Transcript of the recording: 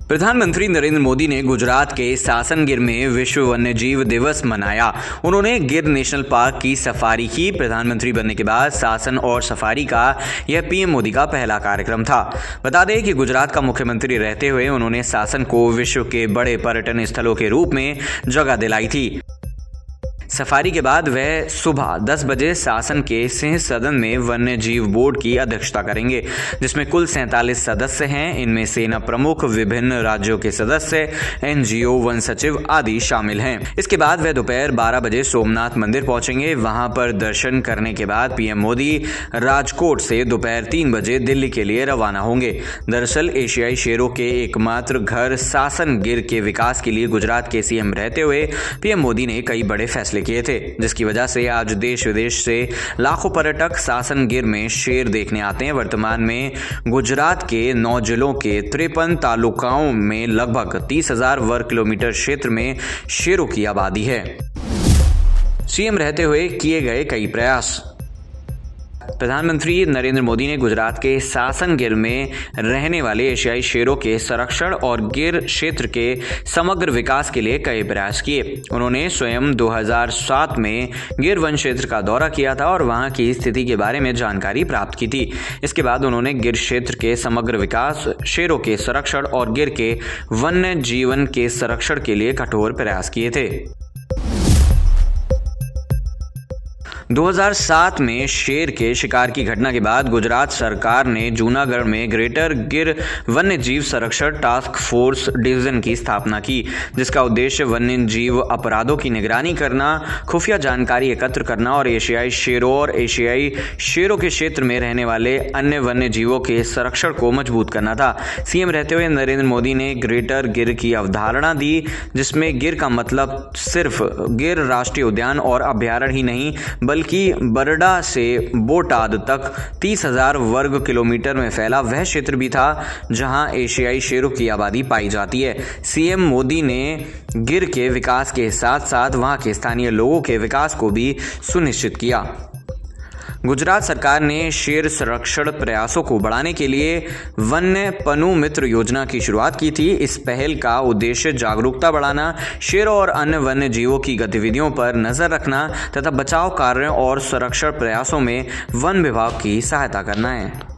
प्रधानमंत्री नरेंद्र मोदी ने गुजरात के सासन गिर में विश्व वन्यजीव दिवस मनाया। उन्होंने गिर नेशनल पार्क की सफारी की। प्रधानमंत्री बनने के बाद सासन और सफारी का यह पीएम मोदी का पहला कार्यक्रम था। बता दें कि गुजरात का मुख्यमंत्री रहते हुए उन्होंने सासन को विश्व के बड़े पर्यटन स्थलों के रूप में जगह दिलाई थी। सफारी के बाद वह सुबह 10 बजे सासन के सिंह सदन में वन्य जीव बोर्ड की अध्यक्षता करेंगे, जिसमें कुल 47 सदस्य हैं। इनमें सेना प्रमुख, विभिन्न राज्यों के सदस्य, एनजीओ, वन सचिव आदि शामिल हैं। इसके बाद वह दोपहर 12 बजे सोमनाथ मंदिर पहुंचेंगे। वहां पर दर्शन करने के बाद पीएम मोदी राजकोट से दोपहर 3 बजे दिल्ली के लिए रवाना होंगे। दरअसल एशियाई शेरों के एकमात्र घर सासन गिर के विकास के लिए गुजरात के सीएम रहते हुए पीएम मोदी ने कई बड़े फैसले किए थे, जिसकी वजह से आज देश विदेश से लाखों पर्यटक सासन गिर में शेर देखने आते हैं। वर्तमान में गुजरात के 9 जिलों के 53 तालुकाओं में लगभग 30,000 वर्ग किलोमीटर क्षेत्र में शेरों की आबादी है। सीएम रहते हुए किए गए कई प्रयास। प्रधानमंत्री नरेंद्र मोदी ने गुजरात के सासन गिर में रहने वाले एशियाई शेरों के संरक्षण और गिर क्षेत्र के समग्र विकास के लिए कई प्रयास किए। उन्होंने स्वयं 2007 में गिर वन क्षेत्र का दौरा किया था और वहां की स्थिति के बारे में जानकारी प्राप्त की थी। इसके बाद उन्होंने गिर क्षेत्र के समग्र विकास, शेरों के संरक्षण और गिर के वन्य जीवन के संरक्षण के लिए कठोर प्रयास किए थे। 2007 में शेर के शिकार की घटना के बाद गुजरात सरकार ने जूनागढ़ में ग्रेटर गिर वन्य जीव संरक्षण टास्क फोर्स डिवीजन की स्थापना की, जिसका उद्देश्य वन्य जीव अपराधों की निगरानी करना, खुफिया जानकारी एकत्र करना और एशियाई शेरों और एशियाई शेरों के क्षेत्र में रहने वाले अन्य वन्य जीवों के संरक्षण को मजबूत करना था। सीएम रहते हुए नरेंद्र मोदी ने ग्रेटर गिर की अवधारणा दी, जिसमें गिर का मतलब सिर्फ गिर राष्ट्रीय उद्यान और अभ्यारण्य ही नहीं, बल्कि बरडा से बोटाद तक 30,000 वर्ग किलोमीटर में फैला वह क्षेत्र भी था जहां एशियाई शेरों की आबादी पाई जाती है। सीएम मोदी ने गिर के विकास के साथ साथ वहां के स्थानीय लोगों के विकास को भी सुनिश्चित किया। गुजरात सरकार ने शेर संरक्षण प्रयासों को बढ़ाने के लिए वन्य पनु मित्र योजना की शुरुआत की थी। इस पहल का उद्देश्य जागरूकता बढ़ाना, शेरों और अन्य वन्य जीवों की गतिविधियों पर नजर रखना तथा बचाव कार्यों और संरक्षण प्रयासों में वन विभाग की सहायता करना है।